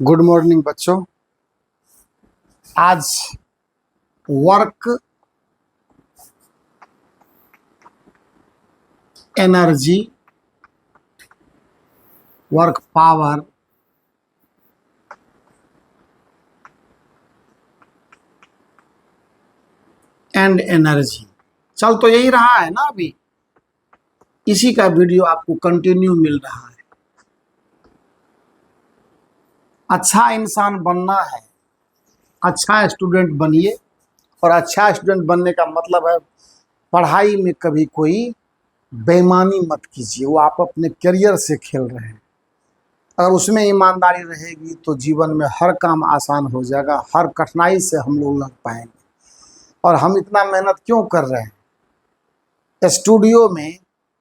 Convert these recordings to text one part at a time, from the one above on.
Good morning बच्चों। आज work energy, work power and energy, चल तो यही रहा है ना। अभी इसी का वीडियो आपको कंटिन्यू मिल रहा है। अच्छा इंसान बनना है, अच्छा स्टूडेंट बनिए। और अच्छा स्टूडेंट बनने का मतलब है पढ़ाई में कभी कोई बेईमानी मत कीजिए। वो आप अपने करियर से खेल रहे हैं। अगर उसमें ईमानदारी रहेगी तो जीवन में हर काम आसान हो जाएगा, हर कठिनाई से हम लोग लग पाएंगे। और हम इतना मेहनत क्यों कर रहे हैं? स्टूडियो में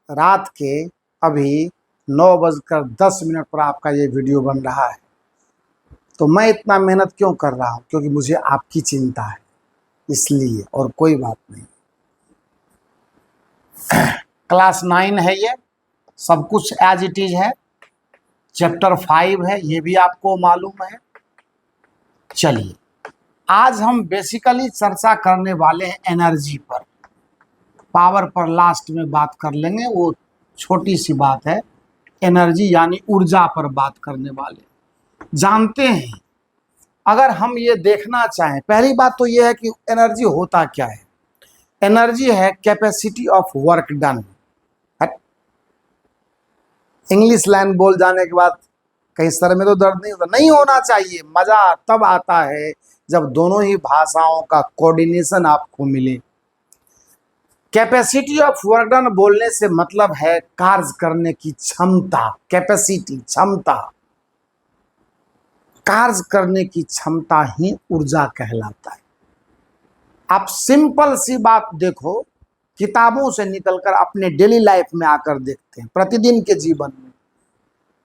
रात के अभी 9:10 पर आपका ये वीडियो बन रहा है। तो मैं इतना मेहनत क्यों कर रहा हूँ? क्योंकि मुझे आपकी चिंता है, इसलिए, और कोई बात नहीं। क्लास 9 है ये, सब कुछ एज इट इज है। चैप्टर 5 है, ये भी आपको मालूम है। चलिए, आज हम बेसिकली चर्चा करने वाले हैं एनर्जी पर। पावर पर लास्ट में बात कर लेंगे, वो छोटी सी बात है। एनर्जी यानी ऊर्जा पर बात करने वाले। जानते हैं, अगर हम ये देखना चाहें, पहली बात तो ये है कि एनर्जी होता क्या है। एनर्जी है capacity of work done. English line बोल जाने के बाद कहीं सर में तो दर्द नहीं होता? नहीं होना चाहिए। मजा तब आता है जब दोनों ही भाषाओं का कोऑर्डिनेशन आपको मिले। कैपेसिटी ऑफ वर्क डन बोलने से मतलब है कार्य करने की क्षमता। कैपेसिटी, क्षमता, कार्य करने की क्षमता ही ऊर्जा कहलाता है। आप सिंपल सी बात देखो, किताबों से निकलकर अपने डेली लाइफ में आकर देखते हैं। प्रतिदिन के जीवन में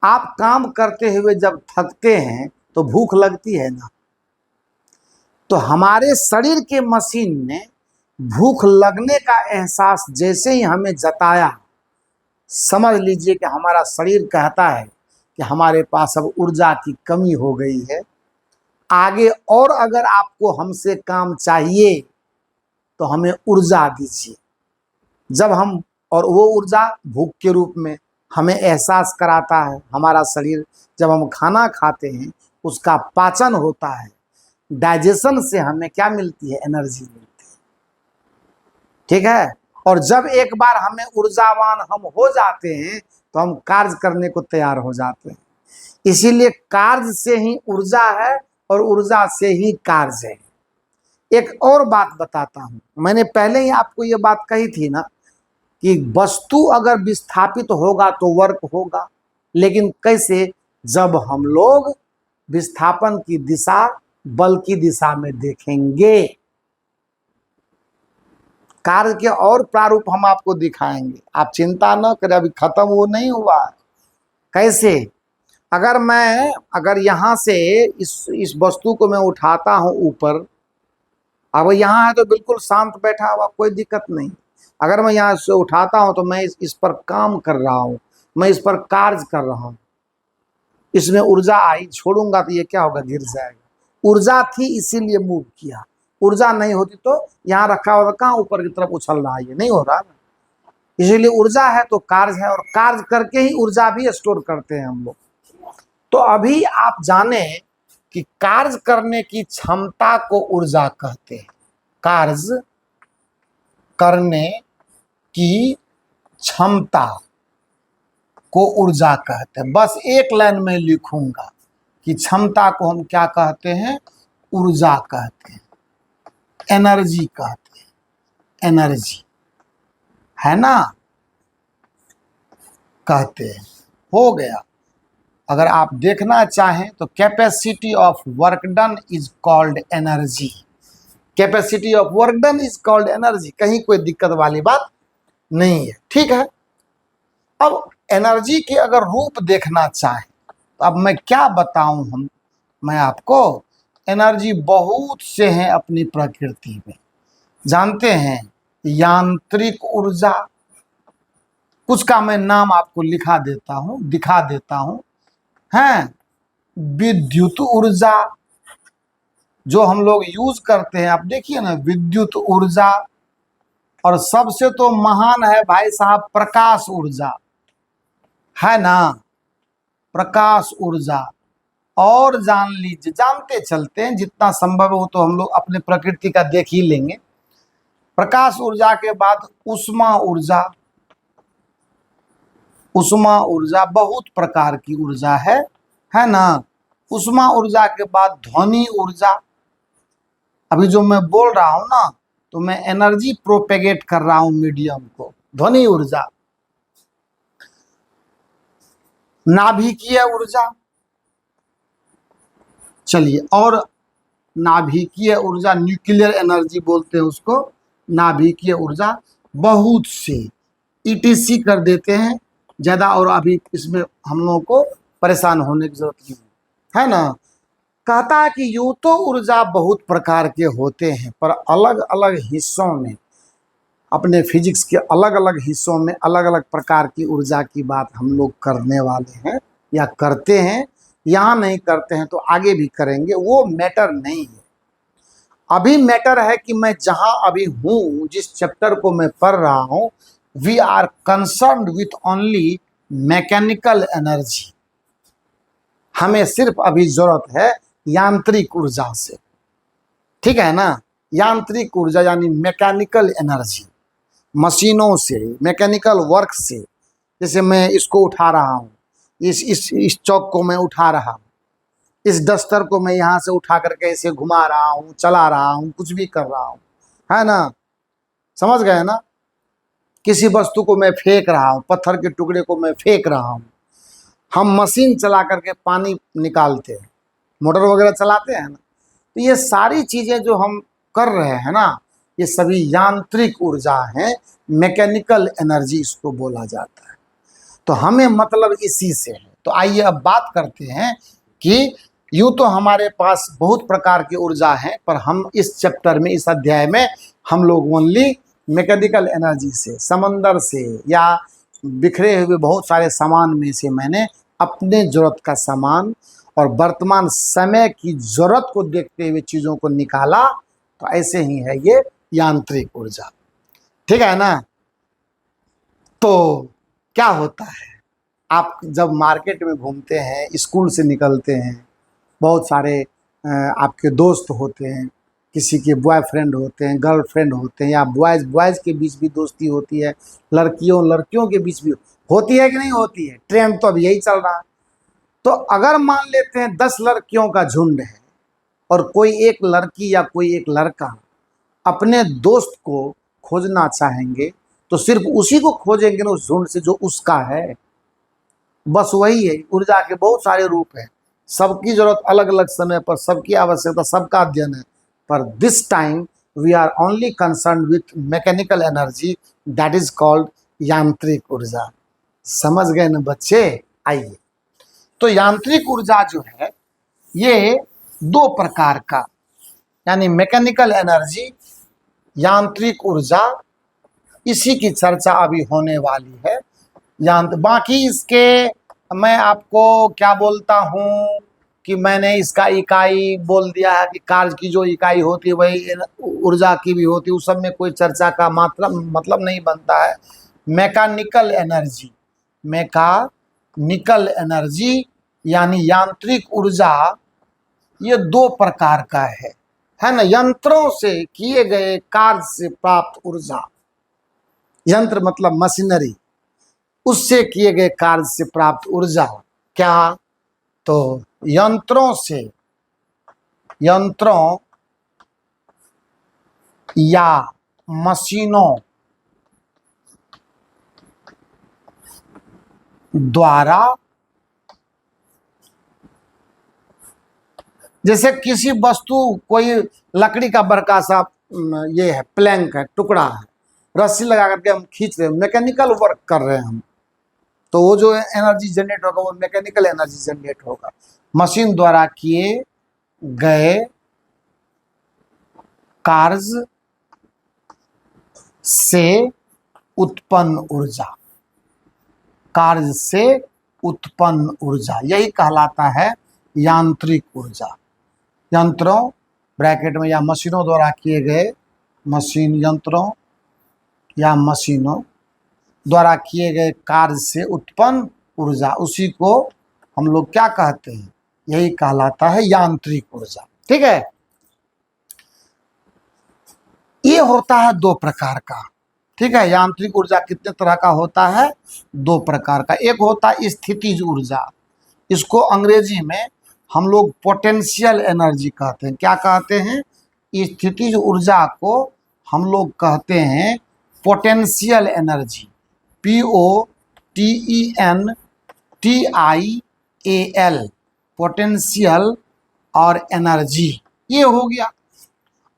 आप काम करते हुए जब थकते हैं तो भूख लगती है ना। तो हमारे शरीर के मशीन ने भूख लगने का एहसास जैसे ही हमें जताया, समझ लीजिए कि हमारा शरीर कहता है कि हमारे पास अब ऊर्जा की कमी हो गई है। आगे और अगर आपको हमसे काम चाहिए तो हमें ऊर्जा दीजिए। जब हम, और वो ऊर्जा भूख के रूप में हमें एहसास कराता है हमारा शरीर। जब हम खाना खाते हैं, उसका पाचन होता है, डाइजेशन से हमें क्या मिलती है? एनर्जी मिलती है। ठीक है। और जब एक बार हमें ऊर्जावान हम हो जाते हैं तो हम कार्य करने को तैयार हो जाते हैं। इसीलिए कार्य से ही ऊर्जा है और ऊर्जा से ही कार्य है। एक और बात बताता हूं, मैंने पहले ही आपको ये बात कही थी ना कि वस्तु अगर विस्थापित होगा तो वर्क होगा। लेकिन कैसे? जब हम लोग विस्थापन की दिशा बल की दिशा में देखेंगे। कार्य के और प्रारूप हम आपको दिखाएंगे, आप चिंता न करें, अभी खत्म वो नहीं हुआ। कैसे? अगर यहां से इस वस्तु को मैं उठाता हूं ऊपर, अब यहाँ है तो बिल्कुल शांत बैठा हुआ, कोई दिक्कत नहीं। अगर मैं यहाँ से उठाता हूं तो मैं इस पर काम कर रहा हूं, मैं इस पर कार्य कर रहा हूं। इसमें ऊर्जा आई, छोड़ूंगा तो ये क्या होगा? गिर जाएगा। ऊर्जा थी इसीलिए मूव किया। ऊर्जा नहीं होती तो यहाँ रखा हुआ कहाँ ऊपर की तरफ उछल रहा है? ये नहीं हो रहा ना। इसीलिए ऊर्जा है तो कार्य है, और कार्य करके ही ऊर्जा भी स्टोर करते हैं हम लोग। तो अभी आप जाने कि कार्य करने की क्षमता को ऊर्जा कहते हैं। कार्य करने की क्षमता को ऊर्जा कहते हैं। बस एक लाइन में लिखूंगा कि क्षमता को हम क्या कहते हैं? ऊर्जा कहते हैं, एनर्जी कहते हैं। एनर्जी है ना, कहते हैं। हो गया। अगर आप देखना चाहें तो capacity of work done is called energy. Capacity of work done is called energy. कहीं कोई दिक्कत वाली बात नहीं है। ठीक है। अब एनर्जी के अगर रूप देखना चाहें तो अब मैं क्या बताऊं मैं आपको। एनर्जी बहुत से हैं अपनी प्रकृति में। जानते हैं, यांत्रिक ऊर्जा, कुछ का मैं नाम आपको दिखा देता हूं हैं। विद्युत ऊर्जा जो हम लोग यूज करते हैं, आप देखिए ना, विद्युत ऊर्जा। और सबसे तो महान है भाई साहब प्रकाश ऊर्जा, है ना, प्रकाश ऊर्जा। और जान लीजिए, जानते चलते हैं जितना संभव है वो तो हम लोग अपने प्रकृति का देख ही लेंगे। प्रकाश ऊर्जा के बाद उष्मा ऊर्जा। उष्मा ऊर्जा बहुत प्रकार की ऊर्जा है ना। उष्मा ऊर्जा के बाद ध्वनि ऊर्जा। अभी जो मैं बोल रहा हूं ना, तो मैं एनर्जी प्रोपेगेट कर रहा हूं मीडियम को, ध्वनि ऊर्जा। नाभिकीय ऊर्जा, चलिए, और नाभिकीय ऊर्जा, न्यूक्लियर एनर्जी बोलते हैं उसको, नाभिकीय ऊर्जा। बहुत से ईटीसी कर देते हैं ज्यादा, और अभी इसमें हम लोगों को परेशान होने की जरूरत नहीं है ना। कहता है कि यूं तो ऊर्जा बहुत प्रकार के होते हैं, पर अलग अलग हिस्सों में, अपने फिजिक्स के अलग अलग हिस्सों में अलग अलग प्रकार की ऊर्जा की बात हम लोग करने वाले हैं या करते हैं। यहाँ नहीं करते हैं तो आगे भी करेंगे, वो मैटर नहीं है। अभी मैटर है कि मैं जहां अभी हूं, जिस चैप्टर को मैं पढ़ रहा हूं, we are concerned with only mechanical energy. हमें सिर्फ अभी जरूरत है यांत्रिक ऊर्जा से, ठीक है ना। यांत्रिक ऊर्जा यानी मैकेनिकल एनर्जी, मशीनों से, मैकेनिकल वर्क से। जैसे मैं इसको उठा रहा हूँ, इस चौक को मैं उठा रहा हूँ, इस डस्टर को मैं यहाँ से उठा करके ऐसे घुमा रहा हूँ, चला रहा हूँ, कुछ भी कर रहा हूँ, है ना, समझ गए ना। किसी वस्तु को मैं फेंक रहा हूँ, पत्थर के टुकड़े को मैं फेंक रहा हूँ। हम मशीन चला करके पानी निकालते हैं, मोटर वगैरह चलाते हैं ना। तो ये सारी चीजें जो हम कर रहे हैं ना, ये सभी यांत्रिक ऊर्जा है, मैकेनिकल एनर्जी इसको बोला जाता है। तो हमें मतलब इसी से है। तो आइए अब बात करते हैं कि यूं तो हमारे पास बहुत प्रकार की ऊर्जा है, पर हम इस चैप्टर में, इस अध्याय में हम लोग ओनली मैकेनिकल एनर्जी से, समंदर से, या बिखरे हुए बहुत सारे सामान में से मैंने अपने जरूरत का सामान और वर्तमान समय की जरूरत को देखते हुए चीजों को निकाला। तो ऐसे ही है ये यांत्रिक ऊर्जा, ठीक है ना। तो क्या होता है, आप जब मार्केट में घूमते हैं, स्कूल से निकलते हैं, बहुत सारे आपके दोस्त होते हैं, किसी के बॉयफ्रेंड होते हैं, गर्लफ्रेंड होते हैं, या बॉयज़ के बीच भी दोस्ती होती है, लड़कियों के बीच भी होती है कि नहीं होती है। ट्रेंड तो अब यही चल रहा है। तो अगर मान लेते हैं 10 लड़कियों का झुंड है, और कोई एक लड़की या कोई एक लड़का अपने दोस्त को खोजना चाहेंगे, तो सिर्फ उसी को खोजेंगे ना उस झुंड से जो उसका है। बस वही है, ऊर्जा के बहुत सारे रूप हैं, सबकी जरूरत अलग अलग समय पर, सबकी आवश्यकता, सबका अध्ययन है। पर this time we are only concern with mechanical energy, that is called यांत्रिक ऊर्जा। समझ गए ना बच्चे। आइए, तो यांत्रिक ऊर्जा जो है ये दो प्रकार का, यानी मैकेनिकल एनर्जी, यांत्रिक ऊर्जा, इसी की चर्चा अभी होने वाली है। बाकी इसके मैं आपको क्या बोलता हूँ कि मैंने इसका इकाई बोल दिया है कि कार्य की जो इकाई होती है वही ऊर्जा की भी होती है, उस सब में कोई चर्चा का मतलब नहीं बनता है। मैकेनिकल एनर्जी, मैकेनिकल एनर्जी यानी यांत्रिक ऊर्जा, ये दो प्रकार का है ना। यंत्रों से किए गए कार्य से प्राप्त ऊर्जा, यंत्र मतलब मशीनरी, उससे किए गए कार्य से प्राप्त ऊर्जा क्या, तो यंत्रों या मशीनों द्वारा, जैसे किसी वस्तु, कोई लकड़ी का बड़का सा ये है, प्लैंक है, टुकड़ा है, रस्सी लगा करके हम खींच रहे हैं, मैकेनिकल वर्क कर रहे हैं हम, तो वो जो एनर्जी जनरेट होगा वो मैकेनिकल एनर्जी जनरेट होगा। मशीन द्वारा किए गए कार्य से उत्पन्न ऊर्जा, कार्य से उत्पन्न ऊर्जा, यही कहलाता है यांत्रिक ऊर्जा। यंत्रों ब्रैकेट में या मशीनों द्वारा किए गए, मशीन यंत्रों या मशीनों द्वारा किए गए कार्य से उत्पन्न ऊर्जा, उसी को हम लोग क्या कहते हैं, यही कहलाता है यांत्रिक ऊर्जा। ठीक है, ये होता है दो प्रकार का। ठीक है, यांत्रिक ऊर्जा कितने तरह का होता है, दो प्रकार का। एक होता है स्थितिज ऊर्जा, इसको अंग्रेजी में हम लोग पोटेंशियल एनर्जी कहते हैं। क्या कहते हैं, स्थितिज ऊर्जा को हम लोग कहते हैं पोटेंशियल एनर्जी, POTENTIAL, पोटेंशियल और एनर्जी, ये हो गया।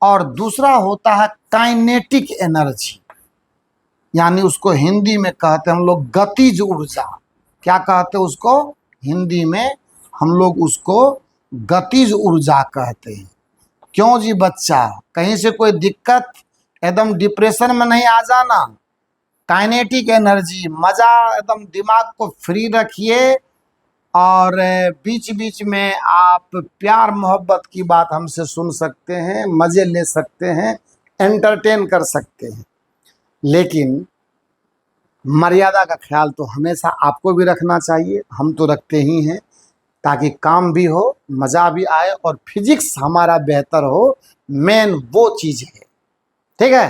और दूसरा होता है काइनेटिक एनर्जी, यानी उसको हिंदी में कहते हैं हम लोग गतिज ऊर्जा। क्या कहते हैं उसको, हिंदी में हम लोग उसको गतिज ऊर्जा कहते हैं। क्यों जी बच्चा, कहीं से कोई दिक्कत, एकदम डिप्रेशन में नहीं आ जाना। काइनेटिक एनर्जी, मज़ा, एकदम दिमाग को फ्री रखिए और बीच बीच में आप प्यार मोहब्बत की बात हमसे सुन सकते हैं, मज़े ले सकते हैं, एंटरटेन कर सकते हैं। लेकिन मर्यादा का ख्याल तो हमेशा आपको भी रखना चाहिए, हम तो रखते ही हैं, ताकि काम भी हो, मज़ा भी आए और फिजिक्स हमारा बेहतर हो। मेन वो चीज़ है। ठीक है,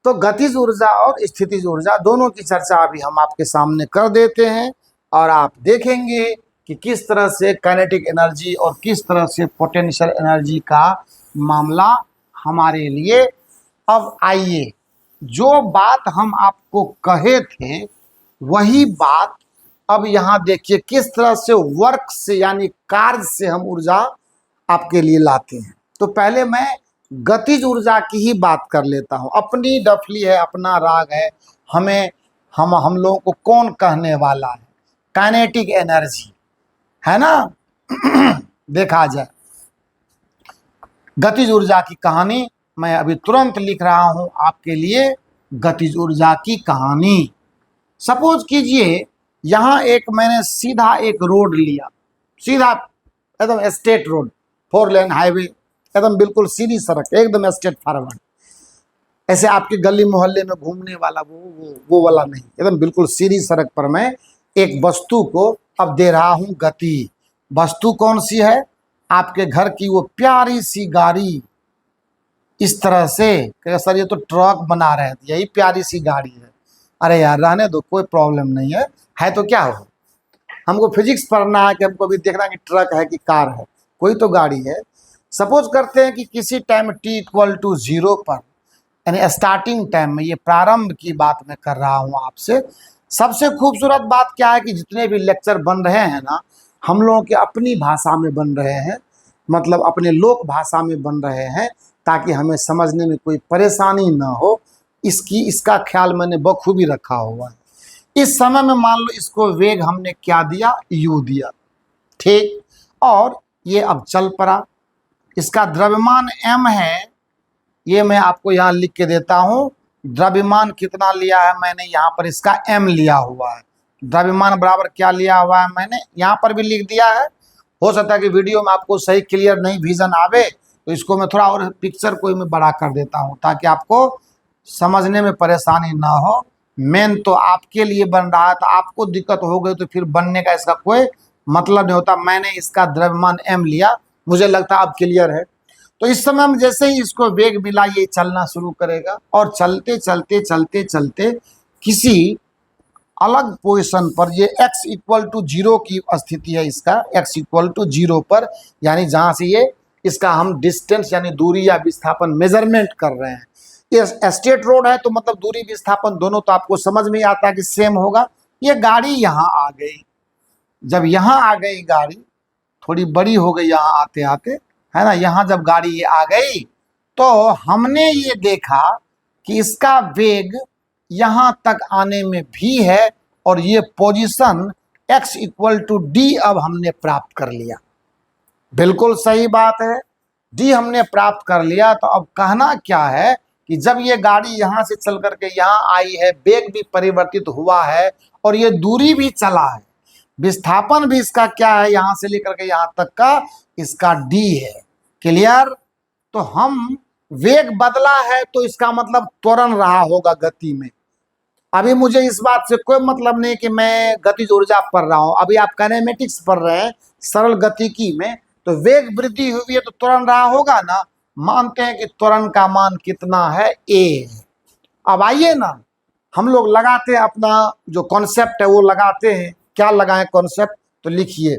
तो गतिज ऊर्जा और स्थितिज ऊर्जा दोनों की चर्चा अभी हम आपके सामने कर देते हैं और आप देखेंगे कि किस तरह से काइनेटिक एनर्जी और किस तरह से पोटेंशियल एनर्जी का मामला हमारे लिए। अब आइए, जो बात हम आपको कहे थे वही बात अब यहाँ देखिए किस तरह से वर्क से यानी कार्य से हम ऊर्जा आपके लिए लाते हैं। तो पहले मैं गतिज ऊर्जा की ही बात कर लेता हूँ। अपनी डफली है, अपना राग है, हमें हम लोगों को कौन कहने वाला है, काइनेटिक एनर्जी है ना। देखा जाए गतिज ऊर्जा की कहानी मैं अभी तुरंत लिख रहा हूँ आपके लिए, गतिज ऊर्जा की कहानी। सपोज कीजिए यहाँ एक मैंने सीधा एक रोड लिया, सीधा एकदम स्टेट रोड, 4 लेन हाईवे, एकदम बिल्कुल सीधी सड़क, एकदम स्ट्रेट फॉरवर्ड। ऐसे आपके गली मोहल्ले में घूमने वाला वो वाला नहीं, एकदम बिल्कुल सीधी सड़क पर मैं एक वस्तु को अब दे रहा हूँ गति। वस्तु कौन सी है, आपके घर की वो प्यारी सी गाड़ी। इस तरह से सर ये तो ट्रक बना रहे हैं, यही प्यारी सी गाड़ी है। अरे यार रहने दो, कोई प्रॉब्लम नहीं है तो क्या हो, हमको फिजिक्स पढ़ना है कि हमको अभी देखना है कि ट्रक है कि कार है, कोई तो गाड़ी है। सपोज करते हैं कि किसी टाइम t=0 पर, यानी स्टार्टिंग टाइम में, ये प्रारंभ की बात मैं कर रहा हूँ आपसे। सबसे खूबसूरत बात क्या है कि जितने भी लेक्चर बन रहे हैं ना, हम लोगों के अपनी भाषा में बन रहे हैं, मतलब अपने लोक भाषा में बन रहे हैं, ताकि हमें समझने में कोई परेशानी ना हो। इसका ख्याल मैंने बखूबी रखा हुआ है। इस समय में मान लो इसको वेग हमने क्या दिया, u दिया, ठीक, और ये अब चल पड़ा। इसका द्रव्यमान m है, ये मैं आपको यहाँ लिख के देता हूँ। द्रव्यमान कितना लिया है मैंने, यहाँ पर इसका m लिया हुआ है। द्रव्यमान बराबर क्या लिया हुआ है मैंने यहाँ पर भी लिख दिया है। हो सकता है कि वीडियो में आपको सही क्लियर नहीं विजन आवे, तो इसको मैं थोड़ा और पिक्चर को मैं बड़ा कर देता हूँ ताकि आपको समझने में परेशानी ना हो। मेन तो आपके लिए बन रहा है, तो आपको दिक्कत हो गई तो फिर बनने का इसका कोई मतलब नहीं होता। मैंने इसका द्रव्यमान m लिया, मुझे लगता है अब क्लियर है। तो इस समय में जैसे ही इसको वेग मिला, ये चलना शुरू करेगा और चलते चलते चलते चलते किसी अलग पोजीशन पर, ये x=0 की स्थिति है इसका, x=0 पर, यानी जहाँ से ये इसका हम डिस्टेंस यानी दूरी या विस्थापन मेजरमेंट कर रहे हैं। ये स्टेट रोड है तो मतलब दूरी विस्थापन दोनों तो आपको समझ में आता है कि सेम होगा। ये गाड़ी यहाँ आ गई, जब यहाँ आ गई गाड़ी, थोड़ी बड़ी हो गई यहाँ आते आते, है ना। यहाँ जब गाड़ी ये आ गई तो हमने ये देखा कि इसका वेग यहाँ तक आने में भी है और ये पोजीशन x=d अब हमने प्राप्त कर लिया। बिल्कुल सही बात है, d हमने प्राप्त कर लिया। तो अब कहना क्या है कि जब ये गाड़ी यहाँ से चल करके यहाँ आई है, वेग भी परिवर्तित हुआ है और ये दूरी भी चला है, विस्थापन भी इसका क्या है, यहां से लेकर के यहां तक का इसका d है। क्लियर? तो हम वेग बदला है तो इसका मतलब त्वरण रहा होगा गति में। अभी मुझे इस बात से कोई मतलब नहीं कि मैं गतिज ऊर्जा पढ़ रहा हूं, अभी आप काइनेमेटिक्स पढ़ रहे हैं सरल गतिकी में, तो वेग वृद्धि हुई है तो त्वरण रहा होगा ना। मानते हैं कि त्वरण का मान कितना है, a। अब आइए ना हम लोग लगाते हैं अपना जो कॉन्सेप्ट है वो लगाते हैं। क्या लगाएं कॉन्सेप्ट, तो लिखिए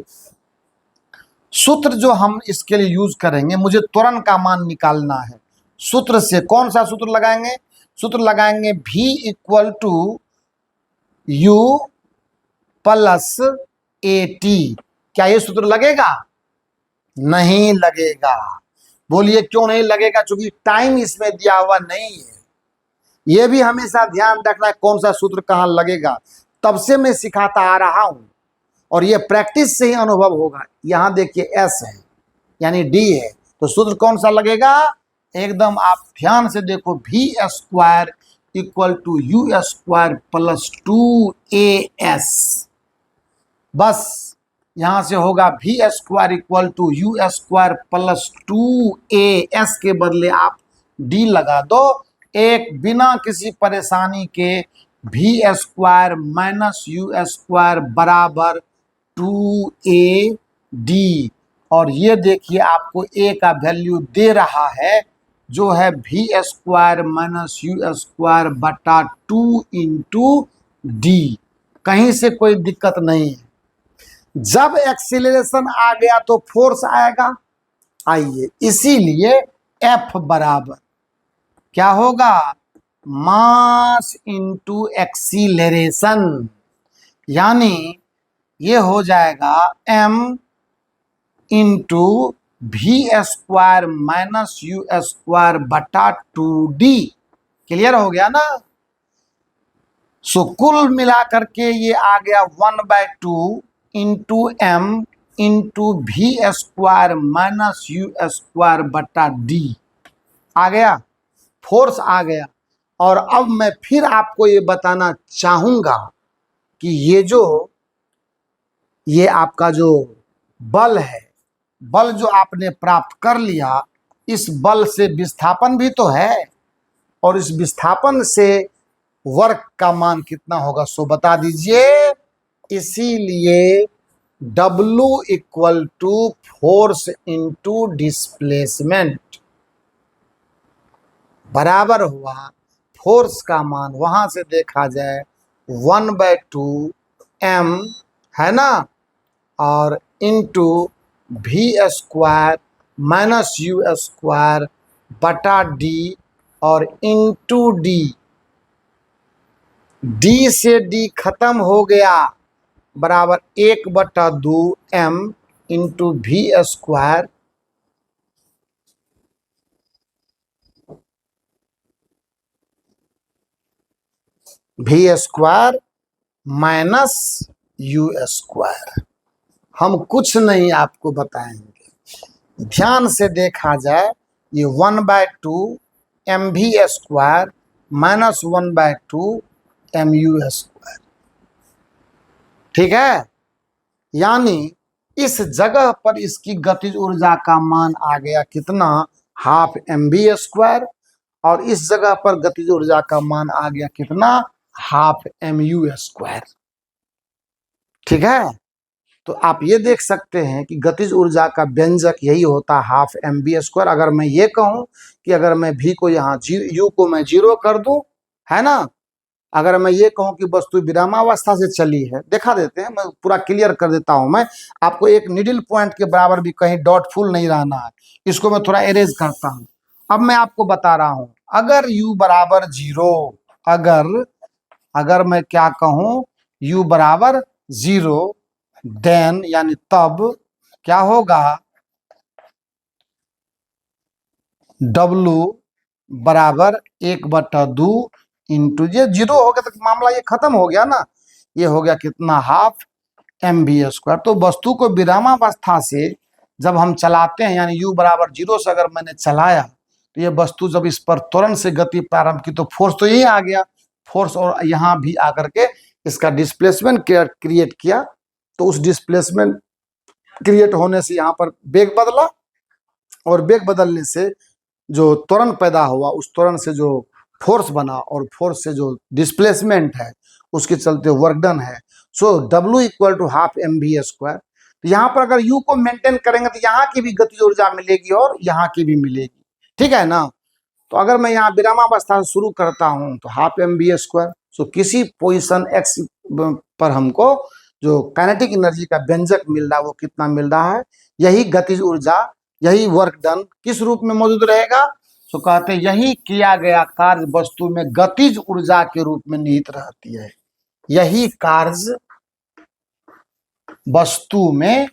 सूत्र जो हम इसके लिए यूज करेंगे, मुझे त्वरण का मान निकालना है। सूत्र से कौन सा सूत्र लगाएंगे, सूत्र लगाएंगे v equal to U plus A T. क्या ये सूत्र लगेगा? नहीं लगेगा। बोलिए क्यों नहीं लगेगा? क्योंकि टाइम इसमें दिया हुआ नहीं है। ये भी हमेशा ध्यान रखना है कौन सा सूत्र कहाँ लगेगा। तब से मैं सिखाता आ रहा हूं और ये प्रैक्टिस से ही अनुभव होगा। यहां देखिए एस है यानी डी है, तो सूत्र कौन सा लगेगा? एकदम आप ध्यान से देखो, V square equal to U square plus 2as। बस यहां से होगा V square equal to U square plus 2as के बदले आप डी लगा दो। एक बिना किसी परेशानी के V square minus U square बराबर 2ad। और ये देखिए आपको a का वैल्यू दे रहा है जो है V square minus U square बटा 2 इंटू डी। कहीं से कोई दिक्कत नहीं है। जब एक्सीलरेशन आ गया तो फोर्स आएगा। आइए, इसीलिए F बराबर क्या होगा, मास इंटू एक्सीलरेशन, यानी ये हो जाएगा m into V square minus U square बटा 2d। क्लियर हो गया ना? सो कुल मिलाकर के ये आ गया 1/2 into M into V square minus U square बटा डी। आ गया, फोर्स आ गया। और अब मैं फिर आपको ये बताना चाहूंगा कि ये आपका जो बल है, बल जो आपने प्राप्त कर लिया, इस बल से विस्थापन भी तो है, और इस विस्थापन से वर्क का मान कितना होगा सो बता दीजिए। इसीलिए W equal to force into displacement बराबर हुआ फोर्स का मान, वहां से देखा जाए 1/2 m है ना, और into V square minus U square बटा डी और इंटू डी। डी से डी खत्म हो गया, बराबर 1/2 m into V square minus U square. हम कुछ नहीं आपको बताएंगे, ध्यान से देखा जाए ये 1/2 mv square minus 1/2 mu square. ठीक है, यानी इस जगह पर इसकी गतिज ऊर्जा का मान आ गया कितना, हाफ mv स्क्वायर, और इस जगह पर गतिज ऊर्जा का मान आ गया कितना, हाफ mu स्क्वायर। ठीक है, तो आप ये देख सकते हैं कि गतिज ऊर्जा का व्यंजक यही होता है, हाफ mv स्क्वायर। अगर मैं ये कहूं कि अगर मैं v को यहाँ u को मैं 0 कर दूं, है ना, अगर मैं ये कहूं कि वस्तु विरामावस्था से चली है, दिखा देते हैं, मैं पूरा क्लियर कर देता हूं। मैं आपको एक निडल पॉइंट के बराबर भी कहीं डॉटफुल नहीं रहना है, इसको मैं थोड़ा एरेज करता हूं। अब मैं आपको बता रहा हूं, अगर u बराबर 0, अगर मैं क्या कहूं u बराबर 0, देन यानी तब क्या होगा, W बराबर 1/2 इंटू, ये 0 हो गया तो मामला ये खत्म हो गया ना, ये हो गया कितना, हाफ mv स्क्वायर। तो वस्तु को विरामावस्था से जब हम चलाते हैं, यानी u बराबर 0 से अगर मैंने चलाया, तो ये वस्तु जब इस पर त्वरण से गति प्रारंभ की तो फोर्स तो यही आ गया, फोर्स, और यहाँ भी आकर के इसका डिस्प्लेसमेंट क्रिएट किया, तो उस डिस्प्लेसमेंट क्रिएट होने से यहाँ पर वेग बदला, और वेग बदलने से जो त्वरण पैदा हुआ, उस त्वरण से जो फोर्स बना, और फोर्स से जो डिस्प्लेसमेंट है उसके चलते वर्क डन है। So W equal to half mv²। तो यहाँ पर अगर U को मेंटेन करेंगे तो यहाँ की भी गतिज ऊर्जा मिलेगी और यहाँ की भी मिलेगी, ठीक है ना। तो अगर मैं यहाँ विरामावस्था से शुरू करता हूँ तो हाफ mv²। सो किसी पोजीशन x पर हमको जो काइनेटिक एनर्जी का व्यंजक मिल रहा है वो कितना मिल रहा है, यही गतिज ऊर्जा, यही वर्क डन किस रूप में मौजूद रहेगा। तो कहते हैं यही किया गया कार्य वस्तु में गतिज ऊर्जा के रूप में निहित रहती है। यही कार्य वस्तु में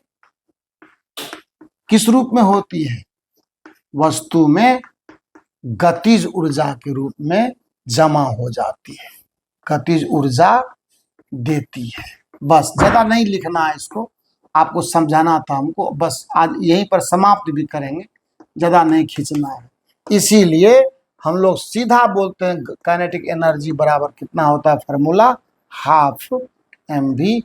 किस रूप में होती है, वस्तु में गतिज ऊर्जा के रूप में जमा हो जाती है, गतिज ऊर्जा देती है। बस ज्यादा नहीं लिखना है, इसको आपको समझाना था हमको, बस आज यहीं पर समाप्त भी करेंगे, ज्यादा नहीं खींचना है। इसीलिए हम लोग सीधा बोलते हैं काइनेटिक एनर्जी बराबर कितना होता है, फार्मूला हाफ mv²।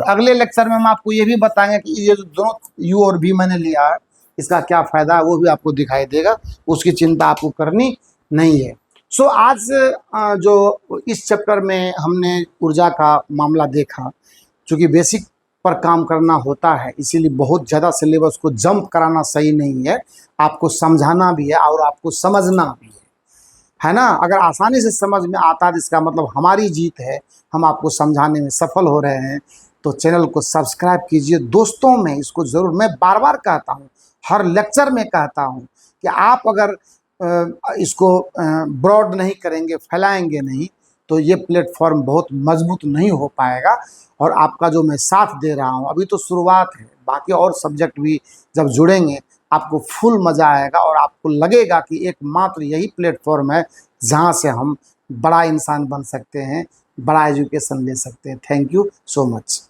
अगले लेक्चर में हम आपको ये भी बताएंगे कि ये जो दोनों u और v मैंने लिया है इसका क्या फायदा है, वो भी आपको दिखाई देगा, उसकी चिंता आपको करनी नहीं है। सो आज जो इस चैप्टर में हमने ऊर्जा का मामला देखा, चूँकि बेसिक पर काम करना होता है इसीलिए बहुत ज़्यादा सिलेबस को जंप कराना सही नहीं है, आपको समझाना भी है और आपको समझना भी है ना। अगर आसानी से समझ में आता है तो इसका मतलब हमारी जीत है, हम आपको समझाने में सफल हो रहे हैं। तो चैनल को सब्सक्राइब कीजिए, दोस्तों में इसको ज़रूर, मैं बार बार कहता हूँ, हर लेक्चर में कहता हूँ कि आप अगर इसको ब्रॉड नहीं करेंगे, फैलाएंगे नहीं, तो ये प्लेटफॉर्म बहुत मजबूत नहीं हो पाएगा। और आपका जो मैं साथ दे रहा हूँ, अभी तो शुरुआत है, बाकी और सब्जेक्ट भी जब जुड़ेंगे आपको फुल मज़ा आएगा और आपको लगेगा कि एकमात्र यही प्लेटफॉर्म है जहाँ से हम बड़ा इंसान बन सकते हैं, बड़ा एजुकेशन ले सकते हैं। Thank you so much.